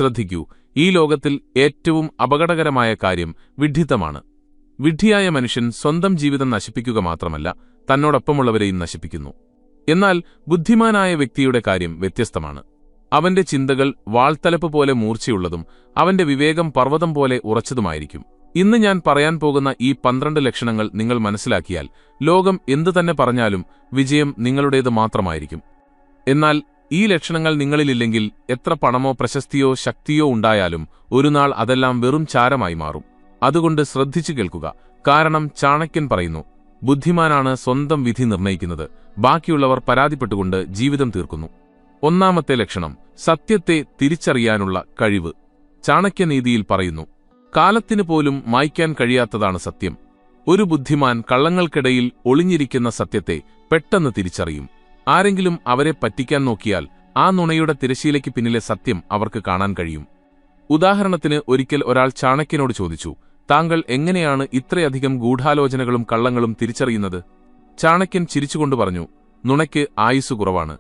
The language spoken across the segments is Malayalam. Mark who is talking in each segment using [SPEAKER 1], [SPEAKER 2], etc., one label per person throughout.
[SPEAKER 1] ശ്രദ്ധിക്കൂ, ഈ ലോകത്തിൽ ഏറ്റവും അപകടകരമായ കാര്യം വിഡ്ഢിത്തമാണ്. വിഡ്ഢിയായ മനുഷ്യൻ സ്വന്തം ജീവിതം നശിപ്പിക്കുക മാത്രമല്ല, തന്നോടൊപ്പമുള്ളവരെയും നശിപ്പിക്കുന്നു. എന്നാൽ ബുദ്ധിമാനായ വ്യക്തിയുടെ കാര്യം വ്യത്യസ്തമാണ്. അവന്റെ ചിന്തകൾ വാൾത്തലപ്പ് പോലെ മൂർച്ചയുള്ളതും അവന്റെ വിവേകം പർവ്വതം പോലെ ഉറച്ചതുമായിരിക്കും. ഇന്ന് ഞാൻ പറയാൻ പോകുന്ന ഈ 12 ലക്ഷണങ്ങൾ നിങ്ങൾ മനസ്സിലാക്കിയാൽ ലോകം എന്തു തന്നെ പറഞ്ഞാലും വിജയം നിങ്ങളുടേത് മാത്രമായിരിക്കും. എന്നാൽ ഈ ലക്ഷണങ്ങൾ നിങ്ങളിലില്ലെങ്കിൽ എത്ര പണമോ പ്രശസ്തിയോ ശക്തിയോ ഉണ്ടായാലും ഒരുനാൾ അതെല്ലാം വെറും ചാരമായി മാറും. അതുകൊണ്ട് ശ്രദ്ധിച്ചു കേൾക്കുക. കാരണം ചാണക്യൻ പറയുന്നു, ബുദ്ധിമാനാണ് സ്വന്തം വിധി നിർണയിക്കുന്നത്, ബാക്കിയുള്ളവർ പരാതിപ്പെട്ടുകൊണ്ട് ജീവിതം തീർക്കുന്നു. ഒന്നാമത്തെ ലക്ഷണം, സത്യത്തെ തിരിച്ചറിയാനുള്ള കഴിവ്. ചാണക്യനീതിയിൽ പറയുന്നു, കാലത്തിനു പോലും മായ്ക്കാൻ കഴിയാത്തതാണ് സത്യം. ഒരു ബുദ്ധിമാൻ കള്ളങ്ങൾക്കിടയിൽ ഒളിഞ്ഞിരിക്കുന്ന സത്യത്തെ പെട്ടെന്ന് തിരിച്ചറിയും. ആരെങ്കിലും അവരെ പറ്റിക്കാൻ നോക്കിയാൽ ആ നുണയുടെ തിരശീലയ്ക്ക് പിന്നിലെ സത്യം അവർക്ക് കാണാൻ കഴിയും. ഉദാഹരണത്തിന്, ഒരിക്കൽ ഒരാൾ ചാണക്യനോട് ചോദിച്ചു, താങ്കൾ എങ്ങനെയാണ് ഇത്രയധികം ഗൂഢാലോചനകളും കള്ളങ്ങളും തിരിച്ചറിയുന്നത്? ചാണക്യൻ ചിരിച്ചുകൊണ്ട് പറഞ്ഞു, നുണയ്ക്ക് ആയുസ് കുറവാണ്.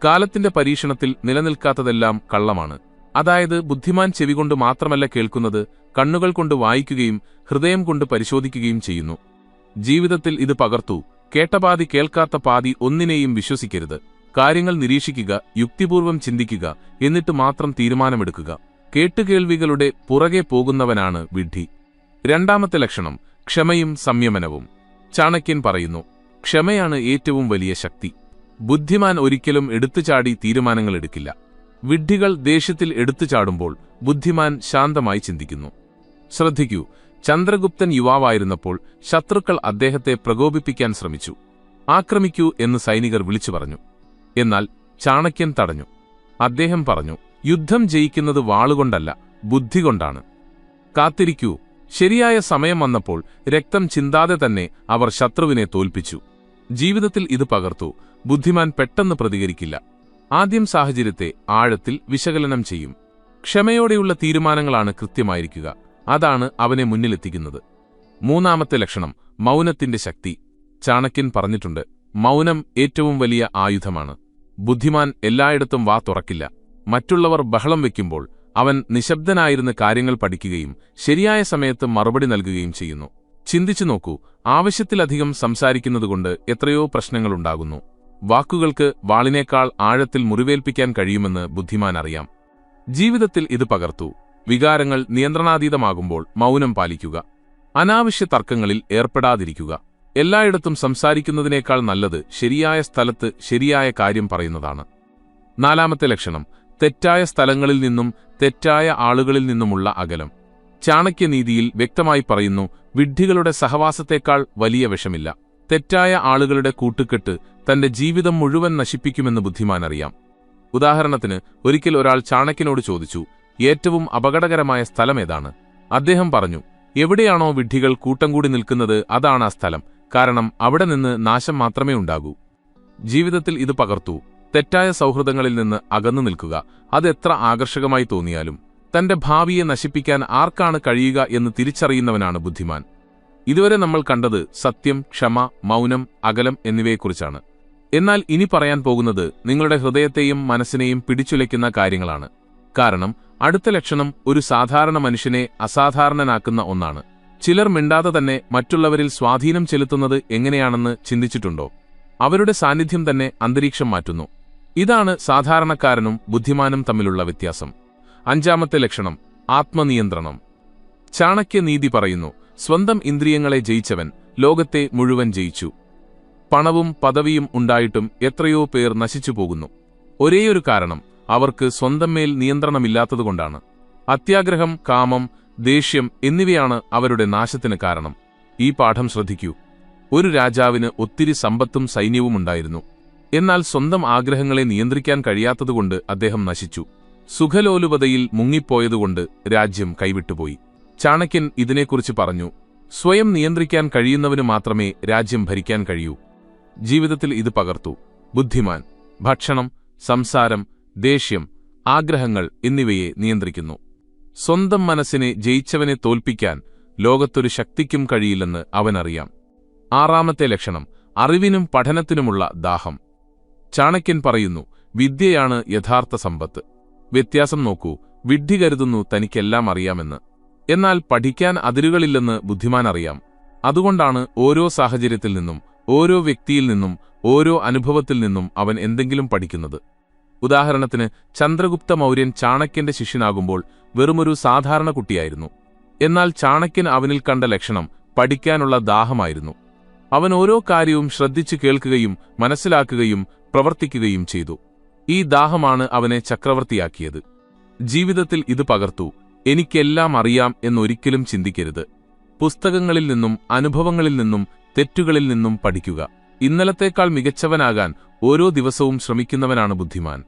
[SPEAKER 1] കാലത്തിന്റെ പരീക്ഷണത്തിൽ നിലനിൽക്കാത്തതെല്ലാം കള്ളമാണ്. അതായത് ബുദ്ധിമാൻ ചെവികൊണ്ട് മാത്രമല്ല കേൾക്കുന്നത്, കണ്ണുകൾ കൊണ്ട് വായിക്കുകയും ഹൃദയം കൊണ്ട് പരിശോധിക്കുകയും ചെയ്യുന്നു. ജീവിതത്തിൽ ഇത് പകർത്തു. കേട്ട പാതി കേൾക്കാത്ത പാതി ഒന്നിനെയും വിശ്വസിക്കരുത്. കാര്യങ്ങൾ നിരീക്ഷിക്കുക, യുക്തിപൂർവം ചിന്തിക്കുക, എന്നിട്ട് മാത്രം തീരുമാനമെടുക്കുക. കേട്ടുകേൾവികളുടെ പുറകെ പോകുന്നവനാണ് വിഡ്ഢി. രണ്ടാമത്തെ ലക്ഷണം, ക്ഷമയും സംയമനവും. ചാണക്യൻ പറയുന്നു, ക്ഷമയാണ് ഏറ്റവും വലിയ ശക്തി. ബുദ്ധിമാൻ ഒരിക്കലും എടുത്തുചാടി തീരുമാനങ്ങൾ എടുക്കില്ല. വിഡ്ഢികൾ ദേഷ്യത്തിൽ എടുത്തുചാടുമ്പോൾ ബുദ്ധിമാൻ ശാന്തമായി ചിന്തിക്കുന്നു. ശ്രദ്ധിക്കൂ, ചന്ദ്രഗുപ്തൻ യുവാവായിരുന്നപ്പോൾ ശത്രുക്കൾ അദ്ദേഹത്തെ പ്രകോപിപ്പിക്കാൻ ശ്രമിച്ചു. ആക്രമിക്കൂ എന്ന് സൈനികർ വിളിച്ചു പറഞ്ഞു. എന്നാൽ ചാണക്യൻ തടഞ്ഞു. അദ്ദേഹം പറഞ്ഞു, യുദ്ധം ജയിക്കുന്നത് വാളുകൊണ്ടല്ല, ബുദ്ധികൊണ്ടാണ്. കാത്തിരിക്കൂ. ശരിയായ സമയം വന്നപ്പോൾ രക്തം ചിന്താതെ തന്നെ അവർ ശത്രുവിനെ തോൽപ്പിച്ചു. ജീവിതത്തിൽ ഇത് പകർത്തു. ബുദ്ധിമാൻ പെട്ടെന്ന് പ്രതികരിക്കില്ല. ആദ്യം സാഹചര്യത്തെ ആഴത്തിൽ വിശകലനം ചെയ്യും. ക്ഷമയോടെയുള്ള തീരുമാനങ്ങളാണ് കൃത്യമായിരിക്കുക. അതാണ് അവനെ മുന്നിലെത്തിക്കുന്നത്. മൂന്നാമത്തെ ലക്ഷണം, മൗനത്തിന്റെ ശക്തി. ചാണക്യൻ പറഞ്ഞിട്ടുണ്ട്, മൗനം ഏറ്റവും വലിയ ആയുധമാണ്. ബുദ്ധിമാൻ എല്ലായിടത്തും വാ തുറക്കില്ല. മറ്റുള്ളവർ ബഹളം വയ്ക്കുമ്പോൾ അവൻ നിശബ്ദനായിരുന്ന് കാര്യങ്ങൾ പഠിക്കുകയും ശരിയായ സമയത്ത് മറുപടി നൽകുകയും ചെയ്യുന്നു. ചിന്തിച്ചു നോക്കൂ, ആവശ്യത്തിലധികം സംസാരിക്കുന്നതുകൊണ്ട് എത്രയോ പ്രശ്നങ്ങളുണ്ടാകുന്നു. വാക്കുകൾക്ക് വാളിനേക്കാൾ ആഴത്തിൽ മുറിവേൽപ്പിക്കാൻ കഴിയുമെന്ന് ബുദ്ധിമാൻ അറിയാം. ജീവിതത്തിൽ ഇത് പകർത്തു. വികാരങ്ങൾ നിയന്ത്രണാതീതമാകുമ്പോൾ മൗനം പാലിക്കുക. അനാവശ്യ തർക്കങ്ങളിൽ ഏർപ്പെടാതിരിക്കുക. എല്ലായിടത്തും സംസാരിക്കുന്നതിനേക്കാൾ നല്ലത് ശരിയായ സ്ഥലത്ത് ശരിയായ കാര്യം പറയുന്നതാണ്. നാലാമത്തെ ലക്ഷണം, തെറ്റായ സ്ഥലങ്ങളിൽ നിന്നും തെറ്റായ ആളുകളിൽ നിന്നുമുള്ള അകലം. ചാണക്യനീതിയിൽ വ്യക്തമായി പറയുന്നു, വിഡ്ഢികളുടെ സഹവാസത്തേക്കാൾ വലിയ വിഷമില്ല. തെറ്റായ ആളുകളുടെ കൂട്ടുകെട്ട് തന്റെ ജീവിതം മുഴുവൻ നശിപ്പിക്കുമെന്ന് ബുദ്ധിമാൻ അറിയാം. ഉദാഹരണത്തിന്, ഒരിക്കൽ ഒരാൾ ചാണക്യനോട് ചോദിച്ചു, ഏറ്റവും അപകടകരമായ സ്ഥലമേതാണ്? അദ്ദേഹം പറഞ്ഞു, എവിടെയാണോ വിഡ്ഢികൾ കൂട്ടം കൂടി നിൽക്കുന്നത് അതാണ് ആ സ്ഥലം. കാരണം അവിടെ നിന്ന് നാശം മാത്രമേ ഉണ്ടാകൂ. ജീവിതത്തിൽ ഇത് പകർത്തു. തെറ്റായ സൗഹൃദങ്ങളിൽ നിന്ന് അകന്നു നിൽക്കുക. അതെത്ര ആകർഷകമായി തോന്നിയാലും തന്റെ ഭാവിയെ നശിപ്പിക്കാൻ ആർക്കാണ് കഴിയുക എന്ന് തിരിച്ചറിയുന്നവനാണ് ബുദ്ധിമാൻ. ഇതുവരെ നമ്മൾ കണ്ടത് സത്യം, ക്ഷമ, മൗനം, അകലം എന്നിവയെക്കുറിച്ചാണ്. എന്നാൽ ഇനി പറയാൻ പോകുന്നത് നിങ്ങളുടെ ഹൃദയത്തെയും മനസ്സിനെയും പിടിച്ചുലയ്ക്കുന്ന കാര്യങ്ങളാണ്. കാരണം അടുത്ത ലക്ഷണം ഒരു സാധാരണ മനുഷ്യനെ അസാധാരണനാക്കുന്ന ഒന്നാണ്. ചിലർ മിണ്ടാതെ തന്നെ മറ്റുള്ളവരിൽ സ്വാധീനം ചെലുത്തുന്നത് എങ്ങനെയാണെന്ന് ചിന്തിച്ചിട്ടുണ്ടോ? അവരുടെ സാന്നിധ്യം തന്നെ അന്തരീക്ഷം മാറ്റുന്നു. ഇതാണ് സാധാരണക്കാരനും ബുദ്ധിമാനും തമ്മിലുള്ള വ്യത്യാസം. അഞ്ചാമത്തെ ലക്ഷണം, ആത്മനിയന്ത്രണം. ചാണക്യനീതി പറയുന്നു, സ്വന്തം ഇന്ദ്രിയങ്ങളെ ജയിച്ചവൻ ലോകത്തെ മുഴുവൻ ജയിച്ചു. പണവും പദവിയും ഉണ്ടായിട്ടും എത്രയോ പേർ നശിച്ചു പോകുന്നു. ഒരേയൊരു കാരണം, അവർക്ക് സ്വന്തം മേൽ നിയന്ത്രണമില്ലാത്തതുകൊണ്ടാണ്. അത്യാഗ്രഹം, കാമം, ദേഷ്യം എന്നിവയാണ് അവരുടെ നാശത്തിന് കാരണം. ഈ പാഠം ശ്രദ്ധിക്കൂ. ഒരു രാജാവിന് ഒത്തിരി സമ്പത്തും സൈന്യവും ഉണ്ടായിരുന്നു. എന്നാൽ സ്വന്തം ആഗ്രഹങ്ങളെ നിയന്ത്രിക്കാൻ കഴിയാത്തതുകൊണ്ട് അദ്ദേഹം നശിച്ചു. സുഖലോലുപതയിൽ മുങ്ങിപ്പോയതുകൊണ്ട് രാജ്യം കൈവിട്ടുപോയി. ചാണക്യൻ ഇതിനെക്കുറിച്ച് പറഞ്ഞു, സ്വയം നിയന്ത്രിക്കാൻ കഴിയുന്നവന് മാത്രമേ രാജ്യം ഭരിക്കാൻ കഴിയൂ. ജീവിതത്തിൽ ഇത് പകർത്തു. ബുദ്ധിമാൻ ഭക്ഷണം, സംസാരം, ദേഷ്യം, ആഗ്രഹങ്ങൾ എന്നിവയെ നിയന്ത്രിക്കുന്നു. സ്വന്തം മനസ്സിനെ ജയിച്ചവനെ തോൽപ്പിക്കാൻ ലോകത്തൊരു ശക്തിക്കും കഴിയില്ലെന്ന് അവനറിയാം. ആറാമത്തെ ലക്ഷണം, അറിവിനും പഠനത്തിനുമുള്ള ദാഹം. ചാണക്യൻ പറയുന്നു, വിദ്യയാണ് യഥാർത്ഥ സമ്പത്ത്. വ്യത്യാസം നോക്കൂ. വിഡ്ഢി കരുതുന്നു തനിക്കെല്ലാം അറിയാമെന്ന്. എന്നാൽ പഠിക്കാൻ അതിരുകളില്ലെന്ന് ബുദ്ധിമാൻ അറിയാം. അതുകൊണ്ടാണ് ഓരോ സാഹചര്യത്തിൽ നിന്നും, ഓരോ വ്യക്തിയിൽ നിന്നും, ഓരോ അനുഭവത്തിൽ നിന്നും അവൻ എന്തെങ്കിലും പഠിക്കുന്നത്. ഉദാഹരണത്തിന്, ചന്ദ്രഗുപ്ത മൗര്യൻ ചാണക്യന്റെ ശിഷ്യനാകുമ്പോൾ വെറുമൊരു സാധാരണ കുട്ടിയായിരുന്നു. എന്നാൽ ചാണക്യൻ അവനിൽ കണ്ട ലക്ഷണം പഠിക്കാനുള്ള ദാഹമായിരുന്നു. അവൻ ഓരോ കാര്യവും ശ്രദ്ധിച്ചു കേൾക്കുകയും മനസ്സിലാക്കുകയും പ്രവർത്തിക്കുകയും ചെയ്തു. ഈ ദാഹമാണ് അവനെ ചക്രവർത്തിയാക്കിയത്. ജീവിതത്തിൽ ഇത് പകർത്തൂ. എനിക്കെല്ലാം അറിയാം എന്നൊരിക്കലും ചിന്തിക്കരുത്. പുസ്തകങ്ങളിൽ നിന്നും, അനുഭവങ്ങളിൽ നിന്നും, തെറ്റുകളിൽ നിന്നും പഠിക്കുക. ഇന്നലത്തേക്കാൾ മികച്ചവനാകാൻ ഓരോ ദിവസവും ശ്രമിക്കുന്നവനാണ് ബുദ്ധിമാൻ.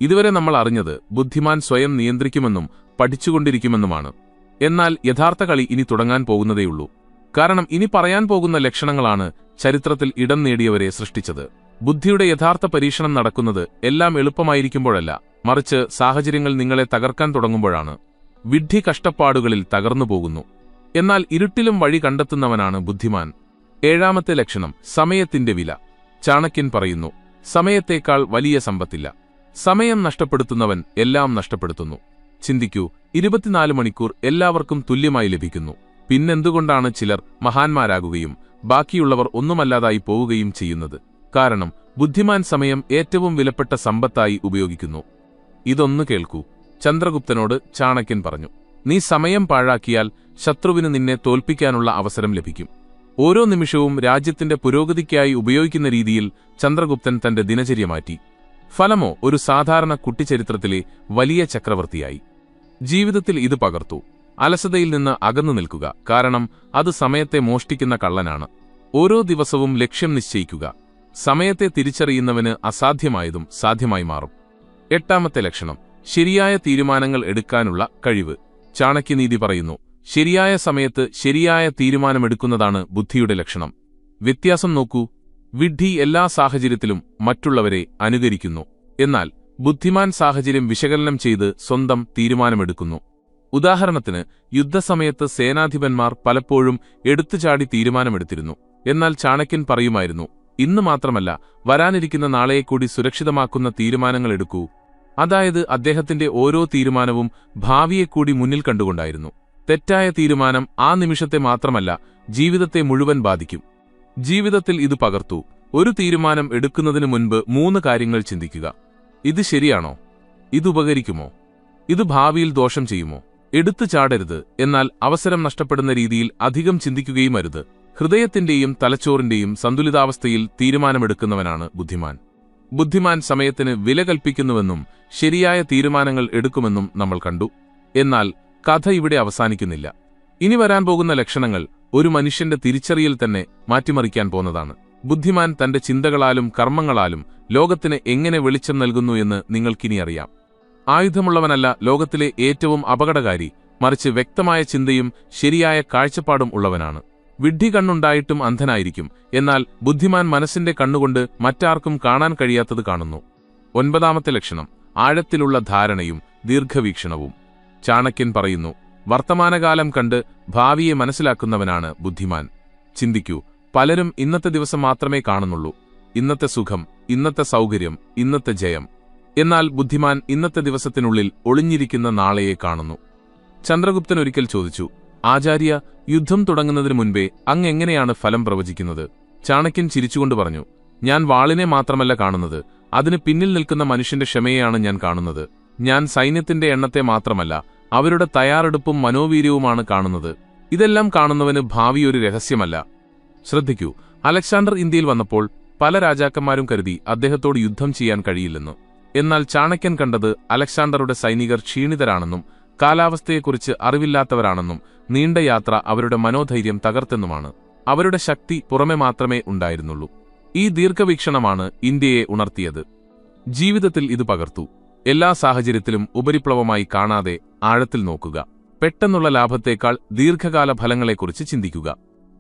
[SPEAKER 1] ഇതുവരെ നമ്മൾ അറിഞ്ഞത് ബുദ്ധിമാൻ സ്വയം നിയന്ത്രിക്കുമെന്നും പഠിച്ചുകൊണ്ടിരിക്കുമെന്നുമാണ്. എന്നാൽ യഥാർത്ഥ കളി ഇനി തുടങ്ങാൻ പോകുന്നതേയുള്ളൂ. കാരണം ഇനി പറയാൻ പോകുന്ന ലക്ഷണങ്ങളാണ് ചരിത്രത്തിൽ ഇടം നേടിയവരെ സൃഷ്ടിച്ചത്. ബുദ്ധിയുടെ യഥാർത്ഥ പരീക്ഷണം നടക്കുന്നത് എല്ലാം എളുപ്പമായിരിക്കുമ്പോഴല്ല, മറിച്ച് സാഹചര്യങ്ങൾ നിങ്ങളെ തകർക്കാൻ തുടങ്ങുമ്പോഴാണ്. വിഡ്ഢി കഷ്ടപ്പാടുകളിൽ തകർന്നു പോകുന്നു. എന്നാൽ ഇരുട്ടിലും വഴി കണ്ടെത്തുന്നവനാണ് ബുദ്ധിമാൻ. ഏഴാമത്തെ ലക്ഷണം സമയത്തിന്റെ വില. ചാണക്യൻ പറയുന്നു, സമയത്തേക്കാൾ വലിയ സമ്പത്തില്ല. സമയം നഷ്ടപ്പെടുത്തുന്നവൻ എല്ലാം നഷ്ടപ്പെടുത്തുന്നു. ചിന്തിക്കൂ, 24 മണിക്കൂർ എല്ലാവർക്കും തുല്യമായി ലഭിക്കുന്നു. പിന്നെന്തുകൊണ്ടാണ് ചിലർ മഹാന്മാരാകുകയും ബാക്കിയുള്ളവർ ഒന്നുമല്ലാതായി പോവുകയും ചെയ്യുന്നത്? കാരണം ബുദ്ധിമാൻ സമയം ഏറ്റവും വിലപ്പെട്ട സമ്പത്തായി ഉപയോഗിക്കുന്നു. ഇതൊന്നു കേൾക്കൂ. ചന്ദ്രഗുപ്തനോട് ചാണക്യൻ പറഞ്ഞു, നീ സമയം പാഴാക്കിയാൽ ശത്രുവിന് നിന്നെ തോൽപ്പിക്കാനുള്ള അവസരം ലഭിക്കും. ഓരോ നിമിഷവും രാജ്യത്തിന്റെ പുരോഗതിക്കായി ഉപയോഗിക്കുന്ന രീതിയിൽ ചന്ദ്രഗുപ്തൻ തന്റെ ദിനചര്യ മാറ്റി. ഫലമോ ഒരു സാധാരണ കുട്ടിച്ചരിത്രത്തിലെ വലിയ ചക്രവർത്തിയായി. ജീവിതത്തിൽ ഇത് പകർത്തു. അലസതയിൽ നിന്ന് അകന്നു നിൽക്കുക, കാരണം അത് സമയത്തെ മോഷ്ടിക്കുന്ന കള്ളനാണ്. ഓരോ ദിവസവും ലക്ഷ്യം നിശ്ചയിക്കുക. സമയത്തെ തിരിച്ചറിയുന്നവന് അസാധ്യമായതും സാധ്യമായി മാറും. എട്ടാമത്തെ ലക്ഷണം, ശരിയായ തീരുമാനങ്ങൾ എടുക്കാനുള്ള കഴിവ്. ചാണക്യനീതി പറയുന്നു, ശരിയായ സമയത്ത് ശരിയായ തീരുമാനമെടുക്കുന്നതാണ് ബുദ്ധിയുടെ ലക്ഷണം. വ്യത്യാസം നോക്കൂ. വിഡ്ഢി എല്ലാ സാഹചര്യത്തിലും മറ്റുള്ളവരെ അനുകരിക്കുന്നു. എന്നാൽ ബുദ്ധിമാൻ സാഹചര്യം വിശകലനം ചെയ്ത് സ്വന്തം തീരുമാനമെടുക്കുന്നു. ഉദാഹരണത്തിന്, യുദ്ധസമയത്ത് സേനാധിപന്മാർ പലപ്പോഴും എടുത്തുചാടി തീരുമാനമെടുത്തിരുന്നു. എന്നാൽ ചാണക്യൻ പറയുമായിരുന്നു, ഇന്ന് മാത്രമല്ല, വരാനിരിക്കുന്ന നാളെയെക്കൂടി സുരക്ഷിതമാക്കുന്ന തീരുമാനങ്ങൾ എടുക്കൂ. അതായത് അദ്ദേഹത്തിന്റെ ഓരോ തീരുമാനവും ഭാവിയെക്കൂടി മുന്നിൽ കണ്ടുകൊണ്ടായിരുന്നു. തെറ്റായ തീരുമാനം ആ നിമിഷത്തെ മാത്രമല്ല, ജീവിതത്തെ മുഴുവൻ ബാധിക്കും. ജീവിതത്തിൽ ഇത് പകർത്തു. ഒരു തീരുമാനം എടുക്കുന്നതിന് മുൻപ് 3 കാര്യങ്ങൾ ചിന്തിക്കുക. ഇത് ശരിയാണോ? ഇത് ഉപകരിക്കുമോ? ഇത് ഭാവിയിൽ ദോഷം ചെയ്യുമോ? എടുത്തു ചാടരുത്, എന്നാൽ അവസരം നഷ്ടപ്പെടുന്ന രീതിയിൽ അധികം ചിന്തിക്കുകയും അരുത്. ഹൃദയത്തിന്റെയും തലച്ചോറിന്റെയും സന്തുലിതാവസ്ഥയിൽ തീരുമാനമെടുക്കുന്നവനാണ് ബുദ്ധിമാൻ. ബുദ്ധിമാൻ സമയത്തിന് വില കൽപ്പിക്കുന്നുവെന്നും ശരിയായ തീരുമാനങ്ങൾ എടുക്കുമെന്നും നമ്മൾ കണ്ടു. എന്നാൽ കഥ ഇവിടെ അവസാനിക്കുന്നില്ല. ഇനി വരാൻ പോകുന്ന ലക്ഷണങ്ങൾ ഒരു മനുഷ്യന്റെ തിരിച്ചറിയൽ തന്നെ മാറ്റിമറിക്കാൻ പോന്നതാണ്. ബുദ്ധിമാൻ തന്റെ ചിന്തകളാലും കർമ്മങ്ങളാലും ലോകത്തിന് എങ്ങനെ വെളിച്ചം നൽകുന്നു എന്ന് നിങ്ങൾക്കിനി അറിയാം. ആയുധമുള്ളവനല്ല ലോകത്തിലെ ഏറ്റവും അപകടകാരി, മറിച്ച് വ്യക്തമായ ചിന്തയും ശരിയായ കാഴ്ചപ്പാടും ഉള്ളവനാണ്. വിഡ്ഢി കണ്ണുണ്ടായിട്ടും അന്ധനായിരിക്കും, എന്നാൽ ബുദ്ധിമാൻ മനസ്സിന്റെ കണ്ണുകൊണ്ട് മറ്റാർക്കും കാണാൻ കഴിയാത്തത് കാണുന്നു. 9ാമത്തെ ലക്ഷണം, ആഴത്തിലുള്ള ധാരണയും ദീർഘവീക്ഷണവും. ചാണക്യൻ പറയുന്നു, വർത്തമാനകാലം കണ്ട് ഭാവിയെ മനസ്സിലാക്കുന്നവനാണ് ബുദ്ധിമാൻ. ചിന്തിക്കൂ, പലരും ഇന്നത്തെ ദിവസം മാത്രമേ കാണുന്നുള്ളൂ. ഇന്നത്തെ സുഖം, ഇന്നത്തെ സൗകര്യം, ഇന്നത്തെ ജയം. എന്നാൽ ബുദ്ധിമാൻ ഇന്നത്തെ ദിവസത്തിനുള്ളിൽ ഒളിഞ്ഞിരിക്കുന്ന നാളെയെ കാണുന്നു. ചന്ദ്രഗുപ്തൻ ഒരിക്കൽ ചോദിച്ചു, ആചാര്യ, യുദ്ധം തുടങ്ങുന്നതിനു മുൻപേ അങ്ങ് എങ്ങനെയാണ് ഫലം പ്രവചിക്കുന്നത്? ചാണക്യൻ ചിരിച്ചുകൊണ്ട് പറഞ്ഞു, ഞാൻ വാളിനെ മാത്രമല്ല കാണുന്നത്, അതിന് പിന്നിൽ നിൽക്കുന്ന മനുഷ്യന്റെ ക്ഷമയെയാണ് ഞാൻ കാണുന്നത്. ഞാൻ സൈന്യത്തിന്റെ എണ്ണത്തെ മാത്രമല്ല, അവരുടെ തയ്യാറെടുപ്പും മനോവീര്യവുമാണ് കാണുന്നത്. ഇതെല്ലാം കാണുന്നവന് ഭാവി ഒരു രഹസ്യമല്ല. ശ്രദ്ധിക്കൂ, അലക്സാണ്ടർ ഇന്ത്യയിൽ വന്നപ്പോൾ പല രാജാക്കന്മാരും കരുതി അദ്ദേഹത്തോട് യുദ്ധം ചെയ്യാൻ കഴിയില്ലെന്ന്. എന്നാൽ ചാണക്യൻ കണ്ടത് അലക്സാണ്ടറുടെ സൈനികർ ക്ഷീണിതരാണെന്നും കാലാവസ്ഥയെക്കുറിച്ച് അറിവില്ലാത്തവരാണെന്നും നീണ്ട യാത്ര അവരുടെ മനോധൈര്യം തകർത്തെന്നുമാണ്. അവരുടെ ശക്തി പുറമെ മാത്രമേ ഉണ്ടായിരുന്നുള്ളൂ. ഈ ദീർഘവീക്ഷണമാണ് ഇന്ത്യയെ ഉണർത്തിയത്. ജീവിതത്തിൽ ഇത് പകർത്തു. എല്ലാ സാഹചര്യത്തിലും ഉപരിപ്ലവമായി കാണാതെ ആഴത്തിൽ നോക്കുക. പെട്ടെന്നുള്ള ലാഭത്തേക്കാൾ ദീർഘകാല ഫലങ്ങളെക്കുറിച്ച് ചിന്തിക്കുക.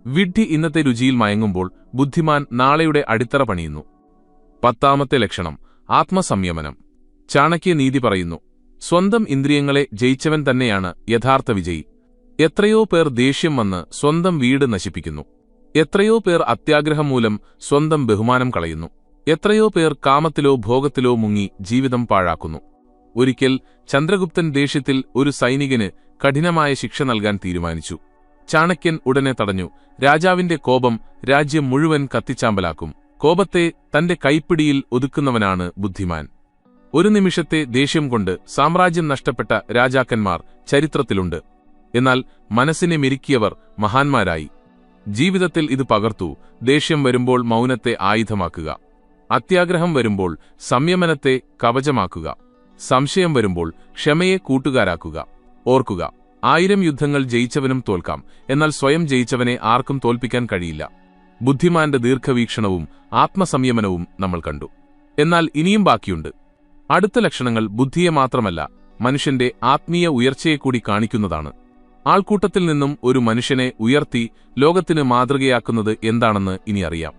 [SPEAKER 1] വിഡ്ഢി ഇന്നത്തെ രുചിയിൽ മയങ്ങുമ്പോൾ ബുദ്ധിമാൻ നാളെയുടെ അടിത്തറ പണിയുന്നു. 10ാമത്തെ ലക്ഷണം, ആത്മസംയമനം. ചാണക്യനീതി പറയുന്നു, സ്വന്തം ഇന്ദ്രിയങ്ങളെ ജയിച്ചവൻ തന്നെയാണ് യഥാർത്ഥ വിജയി. എത്രയോ പേർ ദേഷ്യം വന്ന് സ്വന്തം വീട് നശിപ്പിക്കുന്നു. എത്രയോ പേർ അത്യാഗ്രഹം മൂലം സ്വന്തം ബഹുമാനം കളയുന്നു. എത്രയോ പേർ കാമത്തിലോ ഭോഗത്തിലോ മുങ്ങി ജീവിതം പാഴാക്കുന്നു. ഒരിക്കൽ ചന്ദ്രഗുപ്തൻ ദേഷ്യത്തിൽ ഒരു സൈനികന് കഠിനമായ ശിക്ഷ നൽകാൻ തീരുമാനിച്ചു. ചാണക്യൻ ഉടനെ തടഞ്ഞു. രാജാവിന്റെ കോപം രാജ്യം മുഴുവൻ കത്തിച്ചാമ്പലാക്കും. കോപത്തെ തന്റെ കൈപ്പിടിയിൽ ഒതുക്കുന്നവനാണ് ബുദ്ധിമാൻ. ഒരു നിമിഷത്തെ ദേഷ്യം കൊണ്ട് സാമ്രാജ്യം നഷ്ടപ്പെട്ട രാജാക്കന്മാർ ചരിത്രത്തിലുണ്ട്. എന്നാൽ മനസ്സിനെ മെരുക്കിയവർ മഹാന്മാരായി. ജീവിതത്തിൽ ഇത് പകർത്തു. ദേഷ്യം വരുമ്പോൾ മൗനത്തെ ആയുധമാക്കുക. അത്യാഗ്രഹം വരുമ്പോൾ സംയമനത്തെ കവചമാക്കുക. സംശയം വരുമ്പോൾ ക്ഷമയെ കൂട്ടുകാരാക്കുക. ഓർക്കുക, 1000 യുദ്ധങ്ങൾ ജയിച്ചവനും തോൽക്കാം, എന്നാൽ സ്വയം ജയിച്ചവനെ ആർക്കും തോൽപ്പിക്കാൻ കഴിയില്ല. ബുദ്ധിമാന്റെ ദീർഘവീക്ഷണവും ആത്മസംയമനവും നമ്മൾ കണ്ടു. എന്നാൽ ഇനിയും ബാക്കിയുണ്ട്. അടുത്ത ലക്ഷണങ്ങൾ ബുദ്ധിയെ മാത്രമല്ല, മനുഷ്യന്റെ ആത്മീയ ഉയർച്ചയെക്കൂടി കാണിക്കുന്നതാണ്. ആൾക്കൂട്ടത്തിൽ നിന്നും ഒരു മനുഷ്യനെ ഉയർത്തി ലോകത്തിന് മാതൃകയാക്കുന്നത് എന്താണെന്ന് ഇനി അറിയാം.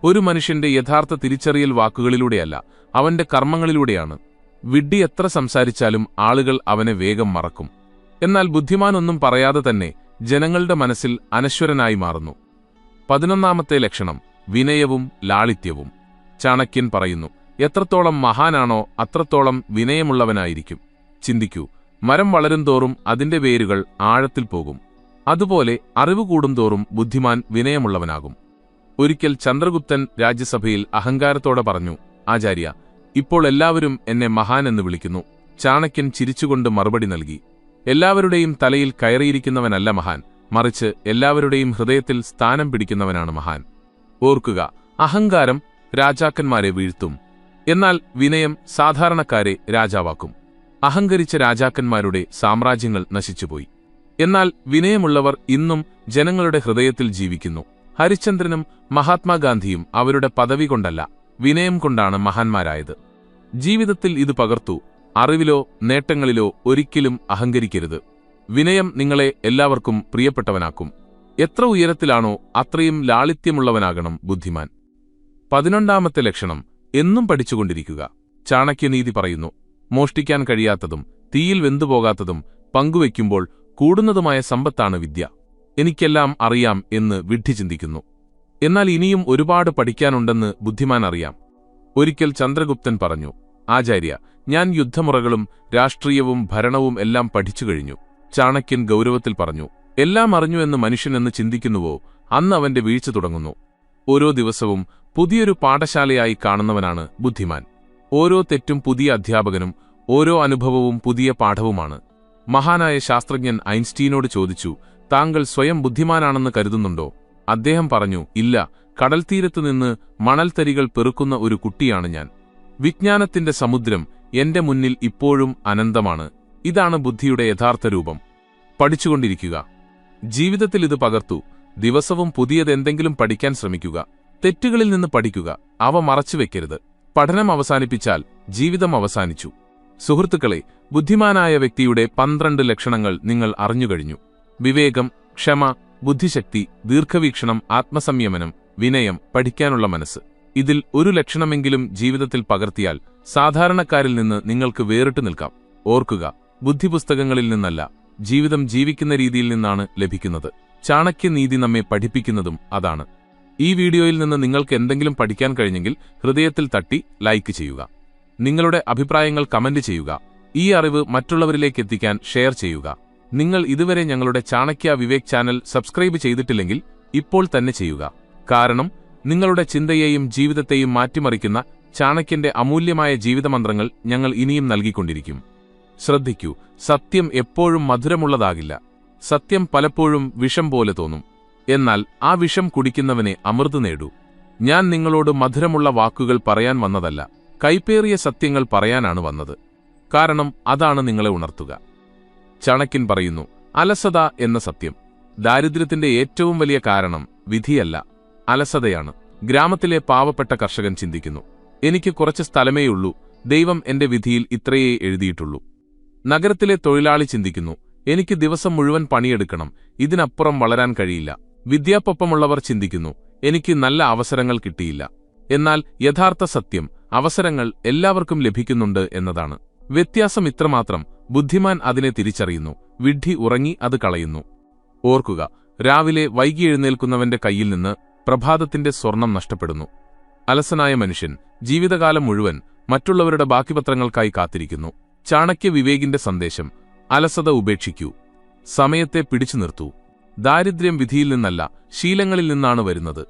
[SPEAKER 1] ഒരു മനുഷ്യന്റെ യഥാർത്ഥ തിരിച്ചറിയൽ വാക്കുകളിലൂടെയല്ല, അവന്റെ കർമ്മങ്ങളിലൂടെയാണ്. വിഡ്ഢി എത്ര സംസാരിച്ചാലും ആളുകൾ അവനെ വേഗം മറക്കും. എന്നാൽ ബുദ്ധിമാനൊന്നും പറയാതെ തന്നെ ജനങ്ങളുടെ മനസ്സിൽ അനശ്വരനായി മാറുന്നു. 11ാമത്തെ ലക്ഷണം വിനയവും ലാളിത്യവും. ചാണക്യൻ പറയുന്നു, എത്രത്തോളം മഹാനാണോ അത്രത്തോളം വിനയമുള്ളവനായിരിക്കും. ചിന്തിക്കൂ, മരം വളരുംതോറും അതിന്റെ വേരുകൾ ആഴത്തിൽ പോകും. അതുപോലെ അറിവ് കൂടുംതോറും ബുദ്ധിമാൻ വിനയമുള്ളവനാകും. ഒരിക്കൽ ചന്ദ്രഗുപ്തൻ രാജ്യസഭയിൽ അഹങ്കാരത്തോടെ പറഞ്ഞു, ആചാര്യ, ഇപ്പോൾ എല്ലാവരും എന്നെ മഹാൻ എന്ന് വിളിക്കുന്നു. ചാണക്യൻ ചിരിച്ചുകൊണ്ട് മറുപടി നൽകി, എല്ലാവരുടെയും തലയിൽ കയറിയിരിക്കുന്നവനല്ല മഹാൻ, മറിച്ച് എല്ലാവരുടെയും ഹൃദയത്തിൽ സ്ഥാനം പിടിക്കുന്നവനാണ് മഹാൻ. ഓർക്കുക, അഹങ്കാരം രാജാക്കന്മാരെ വീഴ്ത്തും, എന്നാൽ വിനയം സാധാരണക്കാരെ രാജാവാക്കും. അഹങ്കരിച്ച രാജാക്കന്മാരുടെ സാമ്രാജ്യങ്ങൾ നശിച്ചുപോയി. എന്നാൽ വിനയമുള്ളവർ ഇന്നും ജനങ്ങളുടെ ഹൃദയത്തിൽ ജീവിക്കുന്നു. ഹരിശ്ചന്ദ്രനും മഹാത്മാഗാന്ധിയും അവരുടെ പദവി കൊണ്ടല്ല, വിനയം കൊണ്ടാണ് മഹാന്മാരായത്. ജീവിതത്തിൽ ഇത് പകർത്തു. അറിവിലോ നേട്ടങ്ങളിലോ ഒരിക്കലും അഹങ്കരിക്കരുത്. വിനയം നിങ്ങളെ എല്ലാവർക്കും പ്രിയപ്പെട്ടവനാക്കും. എത്ര ഉയരത്തിലാണോ അത്രയും ലാളിത്യമുള്ളവനാകണം ബുദ്ധിമാൻ. 11ാമത്തെ ലക്ഷണം എന്നും പഠിച്ചുകൊണ്ടിരിക്കുക. ചാണക്യനീതി പറയുന്നു, മോഷ്ടിക്കാൻ കഴിയാത്തതും തീയിൽ വെന്തുപോകാത്തതും പങ്കുവയ്ക്കുമ്പോൾ കൂടുന്നതുമായ സമ്പത്താണ് വിദ്യ. എനിക്കെല്ലാം അറിയാം എന്ന് വിഡ്ഢി ചിന്തിക്കുന്നു. എന്നാൽ ഇനിയും ഒരുപാട് പഠിക്കാനുണ്ടെന്ന് ബുദ്ധിമാൻ അറിയാം. ഒരിക്കൽ ചന്ദ്രഗുപ്തൻ പറഞ്ഞു, ആചാര്യ, ഞാൻ യുദ്ധമുറകളും രാഷ്ട്രീയവും ഭരണവും എല്ലാം പഠിച്ചു കഴിഞ്ഞു. ചാണക്യൻ ഗൗരവത്തിൽ പറഞ്ഞു, എല്ലാം അറിഞ്ഞു എന്ന് മനുഷ്യനെന്ന് ചിന്തിക്കുന്നുവോ, അന്ന് അവന്റെ വീഴ്ച തുടങ്ങുന്നു. ഓരോ ദിവസവും പുതിയൊരു പാഠശാലയായി കാണുന്നവനാണ് ബുദ്ധിമാൻ. ഓരോ തെറ്റും പുതിയ അധ്യാപകനും ഓരോ അനുഭവവും പുതിയ പാഠവുമാണ്. മഹാനായ ശാസ്ത്രജ്ഞൻ ഐൻസ്റ്റീനോട് ചോദിച്ചു, താങ്കൾ സ്വയം ബുദ്ധിമാനാണെന്ന് കരുതുന്നുണ്ടോ? അദ്ദേഹം പറഞ്ഞു, ഇല്ല, കടൽത്തീരത്തുനിന്ന് മണൽത്തരികൾ പെറുക്കുന്ന ഒരു കുട്ടിയാണ് ഞാൻ. വിജ്ഞാനത്തിന്റെ സമുദ്രം എന്റെ മുന്നിൽ ഇപ്പോഴും അനന്തമാണ്. ഇതാണ് ബുദ്ധിയുടെ യഥാർത്ഥ രൂപം. പഠിച്ചുകൊണ്ടിരിക്കുക. ജീവിതത്തിൽ ഇത് പകർത്തു. ദിവസവും പുതിയതെന്തെങ്കിലും പഠിക്കാൻ ശ്രമിക്കുക. തെറ്റുകളിൽ നിന്ന് പഠിക്കുക, അവ മറച്ചുവെക്കരുത്. പഠനം അവസാനിപ്പിച്ചാൽ ജീവിതം അവസാനിച്ചു. സുഹൃത്തുക്കളെ, ബുദ്ധിമാനായ വ്യക്തിയുടെ 12 ലക്ഷണങ്ങൾ നിങ്ങൾ അറിഞ്ഞുകഴിഞ്ഞു. വിവേകം, ക്ഷമ, ബുദ്ധിശക്തി, ദീർഘവീക്ഷണം, ആത്മസംയമനം, വിനയം, പഠിക്കാനുള്ള മനസ്സ്. ഇതിൽ ഒരു ലക്ഷണമെങ്കിലും ജീവിതത്തിൽ പകർത്തിയാൽ സാധാരണക്കാരിൽ നിന്ന് നിങ്ങൾക്ക് വേറിട്ട് നിൽക്കാം. ഓർക്കുക, ബുദ്ധിപുസ്തകങ്ങളിൽ നിന്നല്ല, ജീവിതം ജീവിക്കുന്ന രീതിയിൽ നിന്നാണ് ലഭിക്കുന്നത്. ചാണക്യനീതി നമ്മെ പഠിപ്പിക്കുന്നതും അതാണ്. ഈ വീഡിയോയിൽ നിന്ന് നിങ്ങൾക്ക് എന്തെങ്കിലും പഠിക്കാൻ കഴിഞ്ഞെങ്കിൽ ഹൃദയത്തിൽ തട്ടി ലൈക്ക് ചെയ്യുക. നിങ്ങളുടെ അഭിപ്രായങ്ങൾ കമന്റ് ചെയ്യുക. ഈ അറിവ് മറ്റുള്ളവരിലേക്ക് എത്തിക്കാൻ ഷെയർ ചെയ്യുക. നിങ്ങൾ ഇതുവരെ ഞങ്ങളുടെ ചാണക്യ വിവേക് ചാനൽ സബ്സ്ക്രൈബ് ചെയ്തിട്ടില്ലെങ്കിൽ ഇപ്പോൾ തന്നെ ചെയ്യുക. കാരണം നിങ്ങളുടെ ചിന്തയെയും ജീവിതത്തെയും മാറ്റിമറിക്കുന്ന ചാണക്യന്റെ അമൂല്യമായ ജീവിതമന്ത്രങ്ങൾ ഞങ്ങൾ ഇനിയും നൽകിക്കൊണ്ടിരിക്കും. ശ്രദ്ധിക്കൂ, സത്യം എപ്പോഴും മധുരമുള്ളതാകില്ല. സത്യം പലപ്പോഴും വിഷം പോലെ തോന്നും. എന്നാൽ ആ വിഷം കുടിക്കുന്നവനെ അമൃത് നേടൂ. ഞാൻ നിങ്ങളോട് മധുരമുള്ള വാക്കുകൾ പറയാൻ വന്നതല്ല, കൈപ്പേറിയ സത്യങ്ങൾ പറയാനാണ് വന്നത്. കാരണം അതാണ് നിങ്ങളെ ഉണർത്തുക. ചാണക്യൻ പറയുന്നു, അലസത എന്ന സത്യം. ദാരിദ്ര്യത്തിന്റെ ഏറ്റവും വലിയ കാരണം വിധിയല്ല, അലസതയാണ്. ഗ്രാമത്തിലെ പാവപ്പെട്ട കർഷകൻ ചിന്തിക്കുന്നു, എനിക്ക് കുറച്ച് സ്ഥലമേയുള്ളൂ, ദൈവം എന്റെ വിധിയിൽ ഇത്രയേ എഴുതിയിട്ടുള്ളൂ. നഗരത്തിലെ തൊഴിലാളി ചിന്തിക്കുന്നു, എനിക്ക് ദിവസം മുഴുവൻ പണിയെടുക്കണം, ഇതിനപ്പുറം വളരാൻ കഴിയില്ല. വിദ്യാപ്പൊപ്പമുള്ളവർ ചിന്തിക്കുന്നു, എനിക്ക് നല്ല അവസരങ്ങൾ കിട്ടിയില്ല. എന്നാൽ യഥാർത്ഥ സത്യം, അവസരങ്ങൾ എല്ലാവർക്കും ലഭിക്കുന്നുണ്ട് എന്നതാണ്. വ്യത്യാസം ഇത്രമാത്രം, ബുദ്ധിമാൻ അതിനെ തിരിച്ചറിയുന്നു, വിഡ്ഢി ഉറങ്ങി അത് കളയുന്നു. ഓർക്കുക, രാവിലെ വൈകി എഴുന്നേൽക്കുന്നവന്റെ കയ്യിൽ നിന്ന് പ്രഭാതത്തിന്റെ സ്വർണം നഷ്ടപ്പെടുന്നു. അലസനായ മനുഷ്യൻ ജീവിതകാലം മുഴുവൻ മറ്റുള്ളവരുടെ ബാക്കിപത്രങ്ങൾക്കായി കാത്തിരിക്കുന്നു. ചാണക്യ വിവേകിന്റെ സന്ദേശം: അലസത ഉപേക്ഷിക്കൂ. സമയത്തെ പിടിച്ചു നിർത്തൂ. ദാരിദ്ര്യം വിധിയിൽ നിന്നല്ല, ശീലങ്ങളിൽ നിന്നാണ് വരുന്നത്.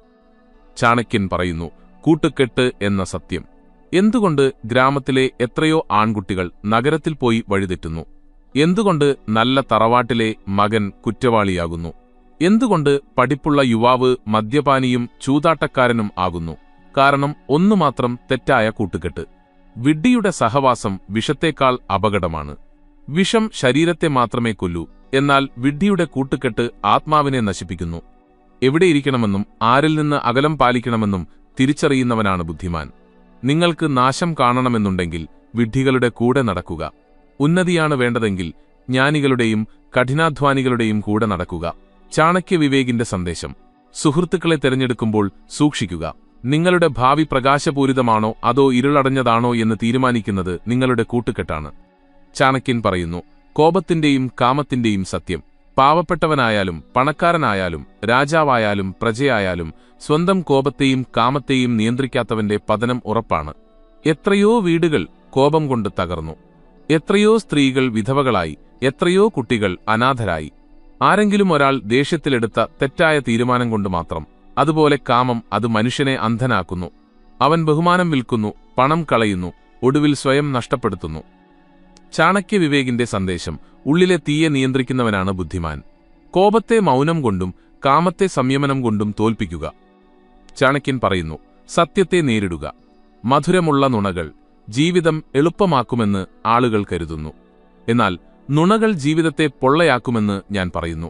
[SPEAKER 1] ചാണക്യൻ പറയുന്നു, കൂട്ടുകെട്ട് എന്ന സത്യം. എന്തുകൊണ്ട് ഗ്രാമത്തിലെ എത്രയോ ആൺകുട്ടികൾ നഗരത്തിൽ പോയി വഴിതെറ്റുന്നു? എന്തുകൊണ്ട് നല്ല തറവാട്ടിലെ മകൻ കുറ്റവാളിയാകുന്നു? എന്തുകൊണ്ട് പഠിപ്പുള്ള യുവാവ് മദ്യപാനിയും ചൂതാട്ടക്കാരനും ആകുന്നു? കാരണം ഒന്നുമാത്രം: തെറ്റായ കൂട്ടുകെട്ട്. വിഡ്ഢിയുടെ സഹവാസം വിഷത്തേക്കാൾ അപകടമാണ്. വിഷം ശരീരത്തെ മാത്രമേ കൊല്ലൂ, എന്നാൽ വിഡ്ഢിയുടെ കൂട്ടുകെട്ട് ആത്മാവിനെ നശിപ്പിക്കുന്നു. എവിടെയിരിക്കണമെന്നും ആരിൽ നിന്ന് അകലം പാലിക്കണമെന്നും തിരിച്ചറിയുന്നവനാണ് ബുദ്ധിമാൻ. നിങ്ങൾക്ക് നാശം കാണണമെന്നുണ്ടെങ്കിൽ വിഡ്ഢികളുടെ കൂടെ നടക്കുക. ഉന്നതിയാണ് വേണ്ടതെങ്കിൽ ജ്ഞാനികളുടെയും കഠിനാധ്വാനികളുടെയും കൂടെ നടക്കുക. ചാണക്യ വിവേകിന്റെ സന്ദേശം: സുഹൃത്തുക്കളെ തിരഞ്ഞെടുക്കുമ്പോൾ സൂക്ഷിക്കുക. നിങ്ങളുടെ ഭാവി പ്രകാശപൂരിതമാണോ അതോ ഇരുളടഞ്ഞതാണോ എന്ന് തീരുമാനിക്കുന്നത് നിങ്ങളുടെ കൂട്ടുകെട്ടാണ്. ചാണക്യൻ പറയുന്നു, കോപത്തിന്റെയും കാമത്തിന്റെയും സത്യം. പാവപ്പെട്ടവനായാലും പണക്കാരനായാലും രാജാവായാലും പ്രജയായാലും സ്വന്തം കോപത്തെയും കാമത്തെയും നിയന്ത്രിക്കാത്തവന്റെ പതനം ഉറപ്പാണ്. എത്രയോ വീടുകൾ കോപം കൊണ്ട് തകർന്നു. എത്രയോ സ്ത്രീകൾ വിധവകളായി. എത്രയോ കുട്ടികൾ അനാഥരായി. ആരെങ്കിലും ഒരാൾ ദേഷ്യത്തിലെടുത്ത തെറ്റായ തീരുമാനം കൊണ്ട് മാത്രം. അതുപോലെ കാമം, അത് മനുഷ്യനെ അന്ധനാക്കുന്നു. അവൻ ബഹുമാനം വിൽക്കുന്നു, പണം കളയുന്നു, ഒടുവിൽ സ്വയം നഷ്ടപ്പെടുത്തുന്നു. ചാണക്യ വിവേകിന്റെ സന്ദേശം: ഉള്ളിലെ തീയെ നിയന്ത്രിക്കുന്നവനാണ് ബുദ്ധിമാൻ. കോപത്തെ മൗനം കൊണ്ടും കാമത്തെ സംയമനം കൊണ്ടും തോൽപ്പിക്കുക. ചാണക്യൻ പറയുന്നു, സത്യത്തെ നേരിടുക. മധുരമുള്ള നുണകൾ ജീവിതം എളുപ്പമാക്കുമെന്ന് ആളുകൾ കരുതുന്നു. എന്നാൽ നുണകൾ ജീവിതത്തെ പൊള്ളയാക്കുമെന്ന് ഞാൻ പറയുന്നു.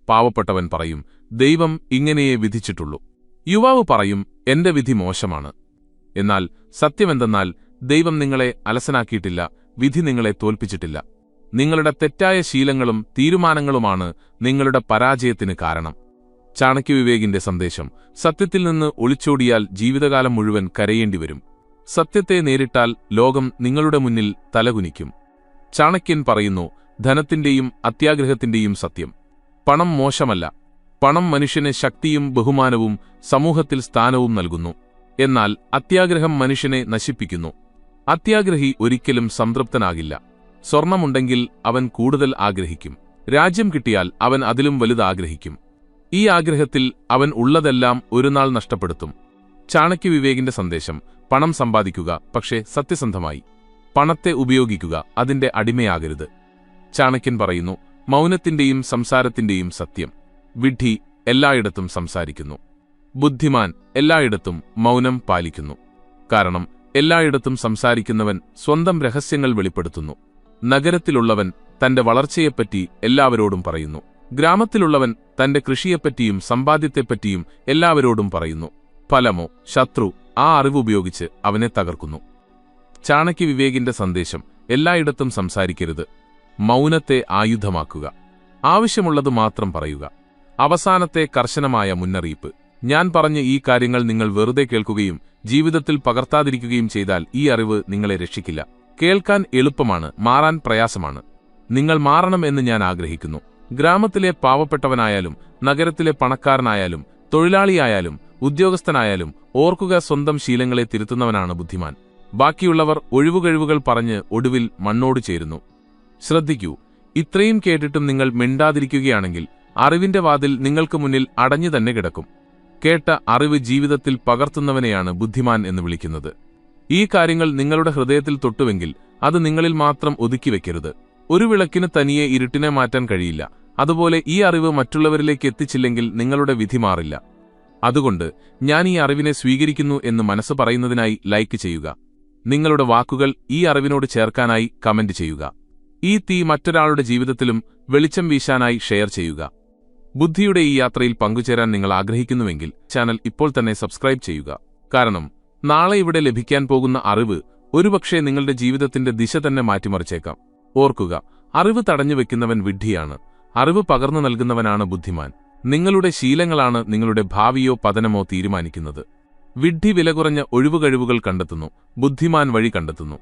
[SPEAKER 1] പാവപ്പെട്ടവൻ പറയും, ദൈവം ഇങ്ങനെയേ വിധിച്ചിട്ടുള്ളൂ. യുവാവ് പറയും, എന്റെ വിധി മോശമാണ്. എന്നാൽ സത്യമെന്തെന്നാൽ ദൈവം നിങ്ങളെ അലസനാക്കിയിട്ടില്ല, വിധി നിങ്ങളെ തോൽപ്പിച്ചിട്ടില്ല. നിങ്ങളുടെ തെറ്റായ ശീലങ്ങളും തീരുമാനങ്ങളുമാണ് നിങ്ങളുടെ പരാജയത്തിന് കാരണം. ചാണക്യ വിവേകിന്റെ സന്ദേശം: സത്യത്തിൽ നിന്ന് ഒളിച്ചോടിയാൽ ജീവിതകാലം മുഴുവൻ കരയേണ്ടിവരും. സത്യത്തെ നേരിട്ടാൽ ലോകം നിങ്ങളുടെ മുന്നിൽ തലകുനിക്കും. ചാണക്യൻ പറയുന്നു, ധനത്തിന്റെയും അത്യാഗ്രഹത്തിന്റെയും സത്യം. പണം മോശമല്ല. പണം മനുഷ്യന് ശക്തിയും ബഹുമാനവും സമൂഹത്തിൽ സ്ഥാനവും നൽകുന്നു. എന്നാൽ അത്യാഗ്രഹം മനുഷ്യനെ നശിപ്പിക്കുന്നു. അത്യാഗ്രഹി ഒരിക്കലും സംതൃപ്തനാകില്ല. സ്വർണമുണ്ടെങ്കിൽ അവൻ കൂടുതൽ ആഗ്രഹിക്കും. രാജ്യം കിട്ടിയാൽ അവൻ അതിലും വലുത് ആഗ്രഹിക്കും. ഈ ആഗ്രഹത്തിൽ അവൻ ഉള്ളതെല്ലാം ഒരുനാൾ നഷ്ടപ്പെടുത്തും. ചാണക്യ വിവേകിന്റെ സന്ദേശം: പണം സമ്പാദിക്കുക, പക്ഷേ സത്യസന്ധമായി. പണത്തെ ഉപയോഗിക്കുക, അതിന്റെ അടിമയാകരുത്. ചാണക്യൻ പറയുന്നു, മൗനത്തിന്റെയും സംസാരത്തിന്റെയും സത്യം. വിഡ്ഢി എല്ലായിടത്തും സംസാരിക്കുന്നു. ബുദ്ധിമാൻ എല്ലായിടത്തും മൗനം പാലിക്കുന്നു. കാരണം എല്ലായിടത്തും സംസാരിക്കുന്നവൻ സ്വന്തം രഹസ്യങ്ങൾ വെളിപ്പെടുത്തുന്നു. നഗരത്തിലുള്ളവൻ തന്റെ വളർച്ചയെപ്പറ്റി എല്ലാവരോടും പറയുന്നു. ഗ്രാമത്തിലുള്ളവൻ തന്റെ കൃഷിയെപ്പറ്റിയും സമ്പാദ്യത്തെപ്പറ്റിയും എല്ലാവരോടും പറയുന്നു. ഫലമോ ശത്രു ആ അറിവുപയോഗിച്ച് അവനെ തകർക്കുന്നു. ചാണക്യ വിവേകിന്റെ സന്ദേശം: എല്ലായിടത്തും സംസാരിക്കരുത്. മൗനത്തെ ആയുധമാക്കുക. ആവശ്യമുള്ളത് മാത്രം പറയുക. അവസാനത്തെ കർശനമായ മുന്നറിയിപ്പ്: ഞാൻ പറഞ്ഞ ഈ കാര്യങ്ങൾ നിങ്ങൾ വെറുതെ കേൾക്കുകയും ജീവിതത്തിൽ പകർത്താതിരിക്കുകയും ചെയ്താൽ ഈ അറിവ് നിങ്ങളെ രക്ഷിക്കില്ല. കേൾക്കാൻ എളുപ്പമാണ്, മാറാൻ പ്രയാസമാണ്. നിങ്ങൾ മാറണം എന്ന് ഞാൻ ആഗ്രഹിക്കുന്നു. ഗ്രാമത്തിലെ പാവപ്പെട്ടവനായാലും നഗരത്തിലെ പണക്കാരനായാലും തൊഴിലാളിയായാലും ഉദ്യോഗസ്ഥനായാലും ഓർക്കുക, സ്വന്തം ശീലങ്ങളെ തിരുത്തുന്നവനാണ് ബുദ്ധിമാൻ. ബാക്കിയുള്ളവർ ഒഴിവുകഴിവുകൾ പറഞ്ഞ് ഒടുവിൽ മണ്ണോട് ചേരുന്നു. ശ്രദ്ധിക്കൂ, ഇത്രയും കേട്ടിട്ടും നിങ്ങൾ മിണ്ടാതിരിക്കുകയാണെങ്കിൽ അറിവിന്റെ വാതിൽ നിങ്ങൾക്ക് മുന്നിൽ അടഞ്ഞു തന്നെ കിടക്കും. കേട്ട അറിവ് ജീവിതത്തിൽ പകർത്തുന്നവനെയാണ് ബുദ്ധിമാൻ എന്ന് വിളിക്കുന്നത്. ഈ കാര്യങ്ങൾ നിങ്ങളുടെ ഹൃദയത്തിൽ തൊട്ടുവെങ്കിൽ അത് നിങ്ങളിൽ മാത്രം ഒതുക്കിവെക്കരുത്. ഒരു വിളക്കിന് തനിയെ ഇരുട്ടിനെ മാറ്റാൻ കഴിയില്ല. അതുപോലെ ഈ അറിവ് മറ്റുള്ളവരിലേക്ക് എത്തിച്ചില്ലെങ്കിൽ നിങ്ങളുടെ വിധി മാറില്ല. അതുകൊണ്ട് ഞാൻ ഈ അറിവിനെ സ്വീകരിക്കുന്നു എന്ന് മനസ്സ് പറയുന്നതിനായി ലൈക്ക് ചെയ്യുക. നിങ്ങളുടെ വാക്കുകൾ ഈ അറിവിനോട് ചേർക്കാനായി കമന്റ് ചെയ്യുക. ഈ തീ മറ്റൊരാളുടെ ജീവിതത്തിലും വെളിച്ചം വീശാനായി ഷെയർ ചെയ്യുക. ബുദ്ധിയുടെ ഈ യാത്രയിൽ പങ്കുചേരാൻ നിങ്ങൾ ആഗ്രഹിക്കുന്നുവെങ്കിൽ ചാനൽ ഇപ്പോൾ തന്നെ സബ്സ്ക്രൈബ് ചെയ്യുക. കാരണം നാളെ ഇവിടെ ലഭിക്കാൻ പോകുന്ന അറിവ് ഒരുപക്ഷെ നിങ്ങളുടെ ജീവിതത്തിന്റെ ദിശ തന്നെ മാറ്റിമറിച്ചേക്കാം. ഓർക്കുക, അറിവ് തടഞ്ഞു വെക്കുന്നവൻ വിഡ്ഢിയാണ്. അറിവ് പകർന്നു നൽകുന്നവനാണ് ബുദ്ധിമാൻ. നിങ്ങളുടെ ശീലങ്ങളാണ് നിങ്ങളുടെ ഭാവിയോ പതനമോ തീരുമാനിക്കുന്നത്. വിഡ്ഢി വിലകുറഞ്ഞ ഒഴിവുകഴിവുകൾ കണ്ടെത്തുന്നു. ബുദ്ധിമാൻ വഴി കണ്ടെത്തുന്നു.